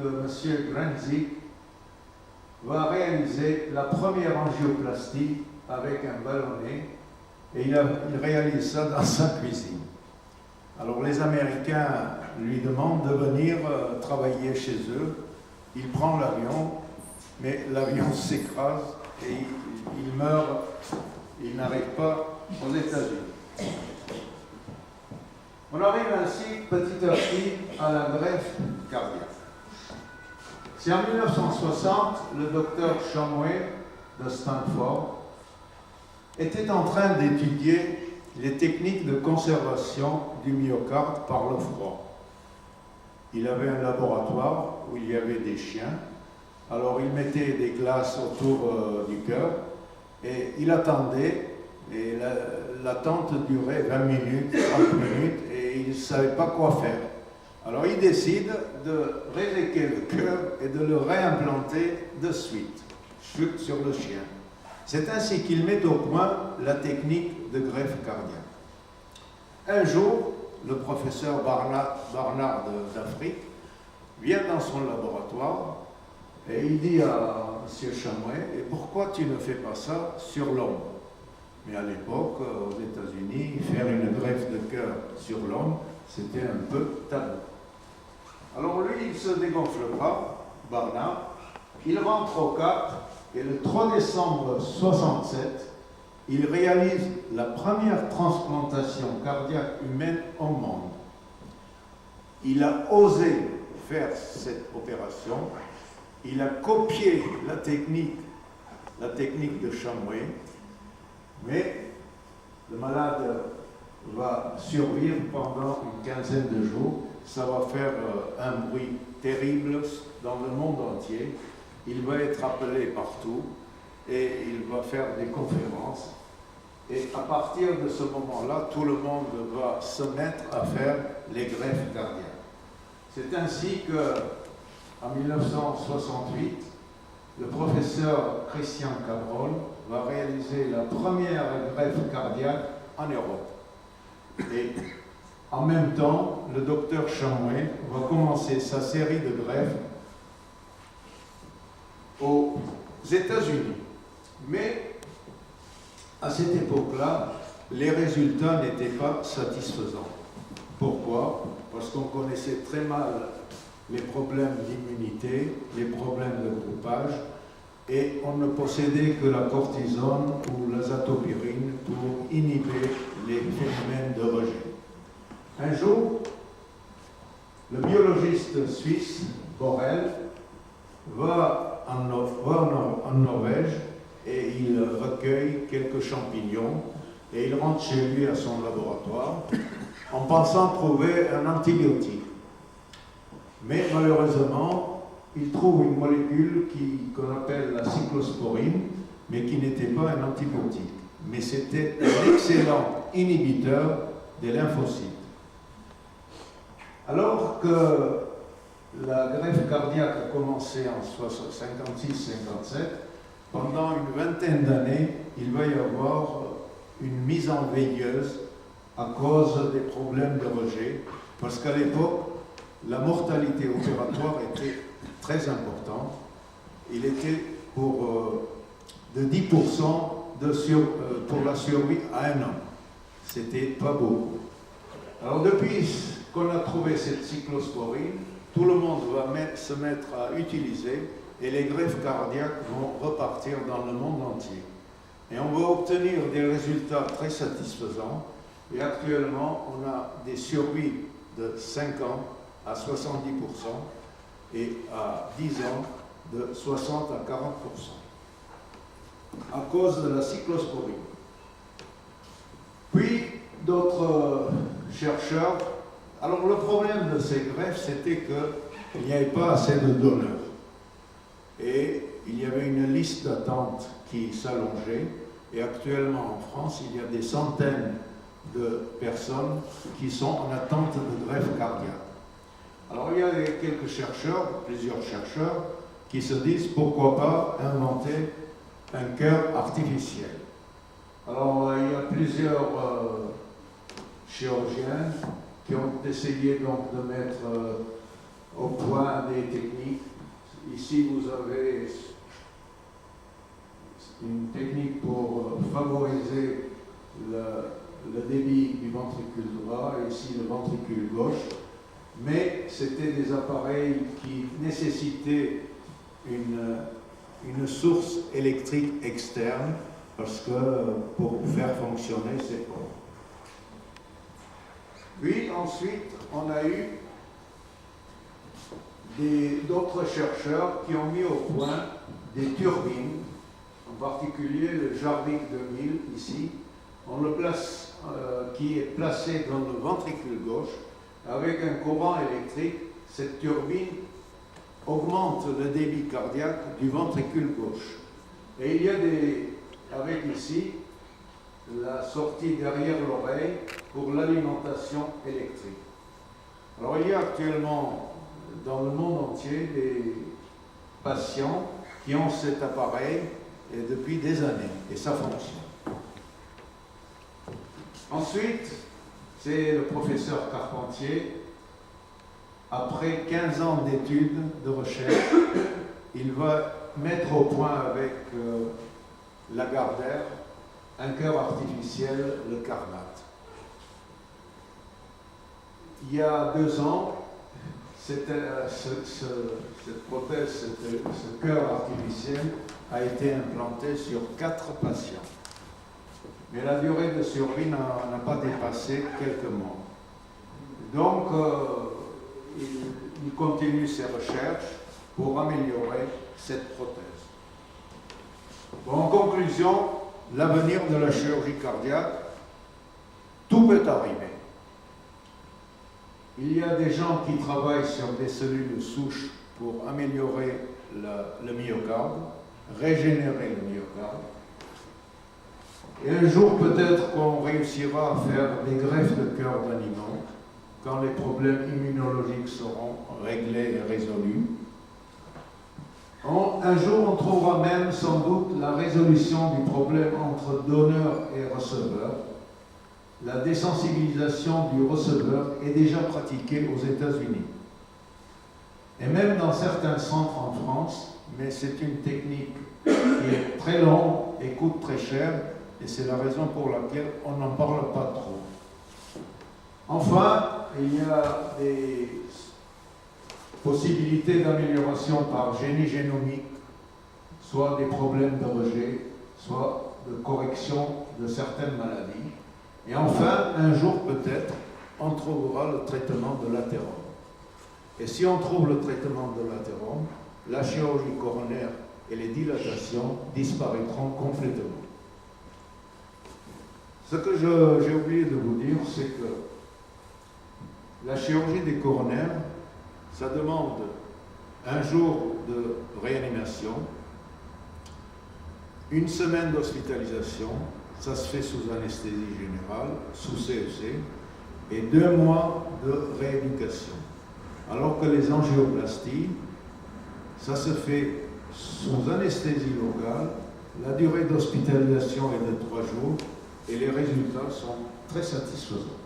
que M. Grenzik va réaliser la première angioplastie avec un ballonnet, et il réalise ça dans sa cuisine. Alors les Américains lui demandent de venir travailler chez eux. Il prend l'avion, mais l'avion s'écrase et il meurt. Il n'arrive pas aux États-Unis. On arrive ainsi petit à petit à la greffe cardiaque. C'est en 1960, le docteur Shumway de Stanford était en train d'étudier les techniques de conservation du myocarde par le froid. Il avait un laboratoire où il y avait des chiens. Alors il mettait des glaces autour du cœur et il attendait. Et l'attente durait 20 minutes, 30 minutes et il ne savait pas quoi faire. Alors il décide de réséquer le cœur et de le réimplanter de suite, chute sur le chien. C'est ainsi qu'il met au point la technique de greffe cardiaque. Un jour, le professeur Barnard d'Afrique vient dans son laboratoire et il dit à M. Shumway, « Et pourquoi tu ne fais pas ça sur l'homme ?» Mais à l'époque, aux États-Unis, faire une greffe de cœur sur l'homme, c'était un peu tabou. Alors lui, il ne se dégonfle pas, Barnard, il rentre au Cap, et le 3 décembre 1967, il réalise la première transplantation cardiaque humaine au monde. Il a osé faire cette opération, il a copié la technique de Shumway, mais le malade va survivre pendant une quinzaine de jours. Ça va faire un bruit terrible dans le monde entier. Il va être appelé partout et il va faire des conférences. Et à partir de ce moment-là, tout le monde va se mettre à faire les greffes cardiaques. C'est ainsi qu'en 1968, le professeur Christian Cabrol va réaliser la première greffe cardiaque en Europe. Et en même temps, le docteur Shumway va commencer sa série de greffes aux États-Unis. Mais à cette époque-là, les résultats n'étaient pas satisfaisants. Pourquoi? Parce qu'on connaissait très mal les problèmes d'immunité, les problèmes de groupage, et on ne possédait que la cortisone ou l'azatopyrine pour inhiber les phénomènes de rejet. Un jour, le biologiste suisse, Borel, va en Norvège et il recueille quelques champignons et il rentre chez lui à son laboratoire en pensant trouver un antibiotique. Mais malheureusement, il trouve une molécule qu'on appelle la cyclosporine, mais qui n'était pas un antibiotique. Mais c'était un excellent inhibiteur des lymphocytes. Alors que la greffe cardiaque a commencé en 56-57, pendant une vingtaine d'années, il va y avoir une mise en veilleuse à cause des problèmes de rejet, parce qu'à l'époque, la mortalité opératoire était très importante. Il était de 10% pour la survie à un an. C'était pas beaucoup. Alors depuis qu'on a trouvé cette cyclosporine, tout le monde va se mettre à utiliser et les greffes cardiaques vont repartir dans le monde entier. Et on va obtenir des résultats très satisfaisants. Et actuellement, on a des survies de 5 ans à 70% et à 10 ans de 60 à 40% à cause de la cyclosporine. Puis d'autres chercheurs, alors le problème de ces greffes, c'était qu'il n'y avait pas assez de donneurs et il y avait une liste d'attente qui s'allongeait et actuellement en France, il y a des centaines de personnes qui sont en attente de greffe cardiaque. Alors il y a quelques chercheurs, plusieurs chercheurs, qui se disent pourquoi pas inventer un cœur artificiel. Alors il y a plusieurs chirurgiens qui ont essayé donc de mettre au point des techniques Ici, vous avez une technique pour favoriser le débit du ventricule droit, et ici le ventricule gauche. Mais c'était des appareils qui nécessitaient une source électrique externe, parce que pour faire fonctionner ces pompes. Puis ensuite, on a eu d'autres chercheurs qui ont mis au point des turbines, en particulier le Jarvik 2000 ici, qui est placé dans le ventricule gauche avec un courant électrique. Cette turbine augmente le débit cardiaque du ventricule gauche. Et il y a avec ici la sortie derrière l'oreille pour l'alimentation électrique. Alors il y a actuellement dans le monde entier des patients qui ont cet appareil et depuis des années, et ça fonctionne. Ensuite, c'est le professeur Carpentier. Après 15 ans d'études, de recherche, il va mettre au point avec Lagardère un cœur artificiel, le Carnat. Il y a 2 ans, cette prothèse, ce cœur artificiel a été implanté sur 4 patients. Mais la durée de survie n'a pas dépassé quelques mois. Donc, il continue ses recherches pour améliorer cette prothèse. Bon, en conclusion, l'avenir de la chirurgie cardiaque, tout peut arriver. Il y a des gens qui travaillent sur des cellules souches pour améliorer le myocarde, régénérer le myocarde. Et un jour, peut-être qu'on réussira à faire des greffes de cœur d'animaux quand les problèmes immunologiques seront réglés et résolus. Un jour, on trouvera même sans doute la résolution du problème entre donneur et receveur. La désensibilisation du receveur est déjà pratiquée aux États-Unis. Et même dans certains centres en France, mais c'est une technique qui est très longue et coûte très cher, et c'est la raison pour laquelle on n'en parle pas trop. Enfin, il y a des possibilités d'amélioration par génie génomique, soit des problèmes de rejet, soit de correction de certaines maladies. Et enfin, un jour peut-être, on trouvera le traitement de l'athérome. Et si on trouve le traitement de l'athérome, la chirurgie coronaire et les dilatations disparaîtront complètement. Ce que j'ai oublié de vous dire, c'est que la chirurgie des coronaires, ça demande un jour de réanimation, 1 semaine d'hospitalisation, ça se fait sous anesthésie générale, sous CEC, et 2 mois de rééducation. Alors que les angioplasties, ça se fait sous anesthésie locale, la durée d'hospitalisation est de 3 jours, et les résultats sont très satisfaisants.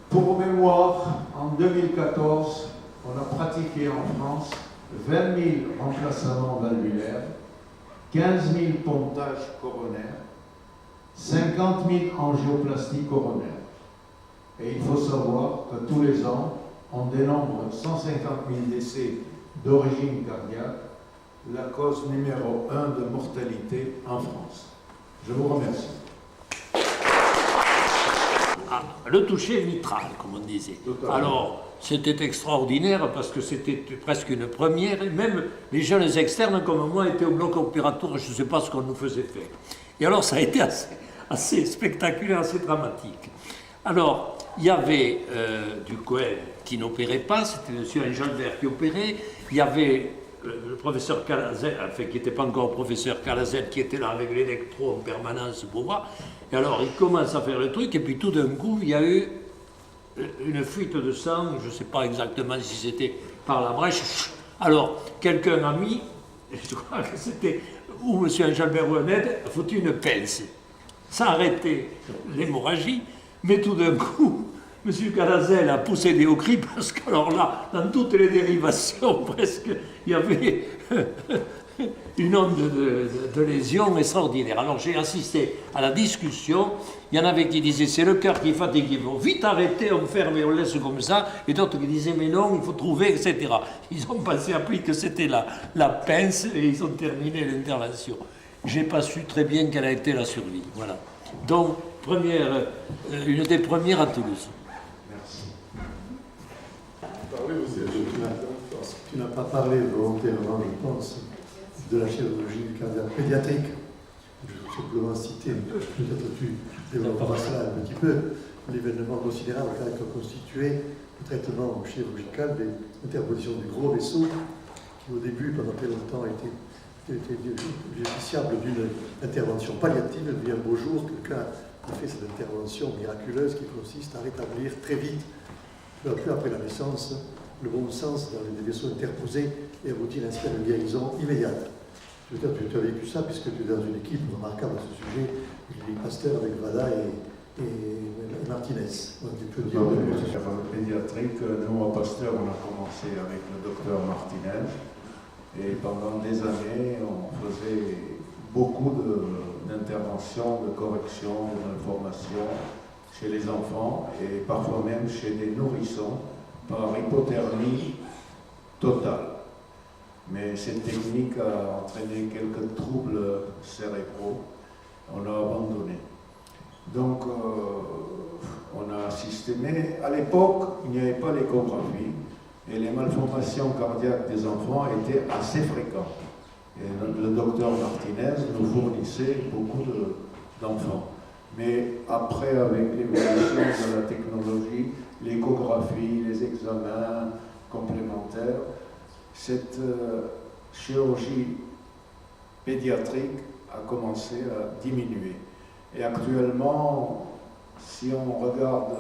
Pour mémoire, en 2014, on a pratiqué en France 20 000 remplacements valvulaires, 15 000 pontages coronaires, 50 000 angioplasties coronaires. Et il faut savoir que tous les ans, on dénombre 150 000 décès d'origine cardiaque, la cause numéro 1 de mortalité en France. Je vous remercie. Ah, le toucher mitral, comme on disait. Alors, c'était extraordinaire parce que c'était presque une première. Et même les jeunes externes comme moi étaient au bloc opératoire, je ne sais pas ce qu'on nous faisait faire. Et alors, ça a été assez spectaculaire, assez dramatique. Alors, il y avait Ducoel qui n'opérait pas, c'était M. Engelbert qui opérait. Il y avait le professeur Calazel, enfin qui n'était pas encore professeur Calazel, qui était là avec l'électro en permanence pour voir. Et alors, il commence à faire le truc, et puis tout d'un coup, il y a eu une fuite de sang, je ne sais pas exactement si c'était par la brèche. Alors, quelqu'un a mis, je crois que c'était, ou M. Engelbert ou Honnête, a foutu une pince. Ça a arrêté l'hémorragie, mais tout d'un coup, M. Calazel a poussé au cri parce que, alors là, dans toutes les dérivations, presque, il y avait une onde de lésion extraordinaire. Alors j'ai assisté à la discussion, il y en avait qui disaient c'est le cœur qui est fatigué, il faut vite arrêter, on ferme et on laisse comme ça, et d'autres qui disaient mais non, il faut trouver, etc. Ils ont pensé après que c'était la pince et ils ont terminé l'intervention. J'ai pas su très bien quelle a été la survie. Voilà. Donc, une des premières à Toulouse. Merci. Tu n'as pas parlé volontairement, je pense, de la chirurgie cardiaque pédiatrique. Je vais simplement citer, peut-être tu développeras cela un petit peu, l'événement considérable qu'a constitué le traitement chirurgical des interpositions du gros vaisseau, qui au début, pendant très longtemps, était bénéficiable d'une intervention palliative. Et puis un beau jour, quelqu'un a fait cette intervention miraculeuse qui consiste à rétablir très vite, peu à peu après la naissance, le bon sens dans les vaisseaux interposés et aboutir ainsi à une guérison immédiate. Peut-être que tu as vécu ça puisque tu es dans une équipe remarquable à ce sujet, Julie Pasteur avec Vada et Martinez. Donc, tu peux dire Pédiatrique, nous, à Pasteur, on a commencé avec le docteur Martinez. Et pendant des années, on faisait beaucoup d'interventions, de corrections, d'informations chez les enfants et parfois même chez des nourrissons par hypothermie totale. Mais cette technique a entraîné quelques troubles cérébraux. On l'a abandonné. Donc, on a assisté. Mais à l'époque, il n'y avait pas l'échographie. Et les malformations cardiaques des enfants étaient assez fréquentes. Et le docteur Martinez nous fournissait beaucoup d'enfants. Mais après, avec l'évolution de la technologie, l'échographie, les examens complémentaires, cette chirurgie pédiatrique a commencé à diminuer. Et actuellement, si on regarde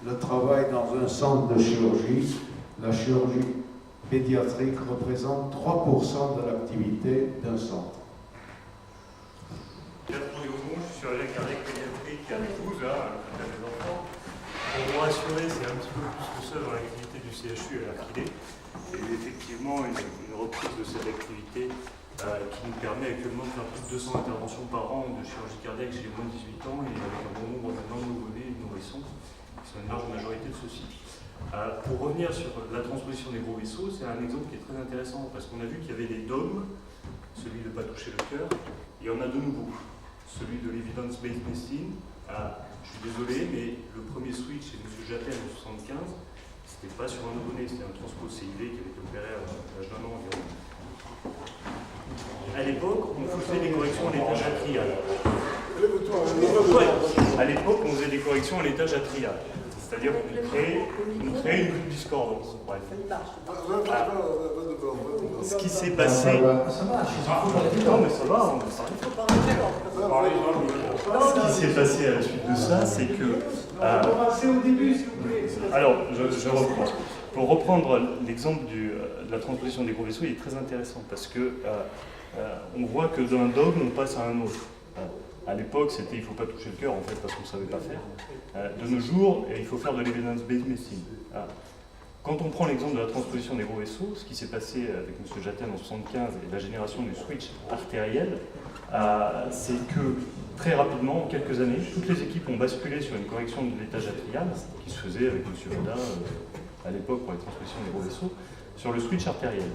le travail dans un centre de chirurgie, la chirurgie pédiatrique représente 3% de l'activité d'un centre. Je suis chirurgien cardiaque pédiatrique à Toulouse, à l'hôpital des enfants. Pour vous rassurer, c'est un petit peu plus que ça dans l'activité du CHU à l'Archidée. Et effectivement, une reprise de cette activité qui nous permet actuellement de faire plus de 200 interventions par an de chirurgie cardiaque chez les moins de 18 ans et avec un bon nombre maintenant de nouveau-nés et de nourrissons, qui sont une large majorité de ceux-ci. Pour revenir sur la transposition des gros vaisseaux, c'est un exemple qui est très intéressant parce qu'on a vu qu'il y avait des dogmes, celui de ne pas toucher le cœur, et on a de nouveau celui de l'evidence-based medicine. Je suis désolé, mais le premier switch chez M. Jatel en 75, c'était pas sur un nouveau-né, c'était un transpose CIV qui avait été opéré à l'âge d'un an environ. À l'époque, on faisait des corrections à l'étage atrial. À l'époque, on faisait des corrections à l'étage atrial. C'est-à-dire qu'on crée une double discordance. Bref. Ce qui s'est passé. Non, mais ça va, on va ce qui s'est passé à la suite de ça, c'est que. Alors, je reprends. Pour reprendre l'exemple de la transposition des gros vaisseaux, il est très intéressant parce que on voit que d'un dogme, on passe à un autre. À l'époque, c'était il ne faut pas toucher le cœur, en fait, parce qu'on ne savait pas faire. De nos jours, il faut faire de l'evidence-based medicine. Quand on prend l'exemple de la transposition des gros vaisseaux, ce qui s'est passé avec M. Jatel en 1975 et la génération du switch artériel, c'est que très rapidement, en quelques années, toutes les équipes ont basculé sur une correction de l'étage atrial, qui se faisait avec M. Vada à l'époque pour les transpositions des gros vaisseaux, sur le switch artériel,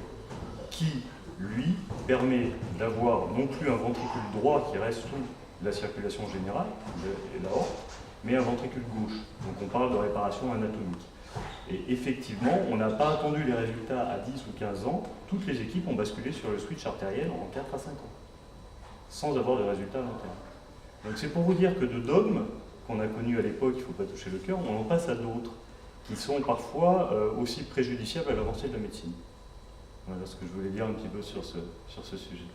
qui, lui, permet d'avoir non plus un ventricule droit qui reste sous la circulation générale, et l'aorte, mais un ventricule gauche. Donc on parle de réparation anatomique. Et effectivement, on n'a pas attendu les résultats à 10 ou 15 ans, toutes les équipes ont basculé sur le switch artériel en 4 à 5 ans, sans avoir de résultats à long terme. Donc c'est pour vous dire que de dogmes qu'on a connus à l'époque, il ne faut pas toucher le cœur, on en passe à d'autres, qui sont parfois aussi préjudiciables à l'avancée de la médecine. Voilà ce que je voulais dire un petit peu sur ce sujet.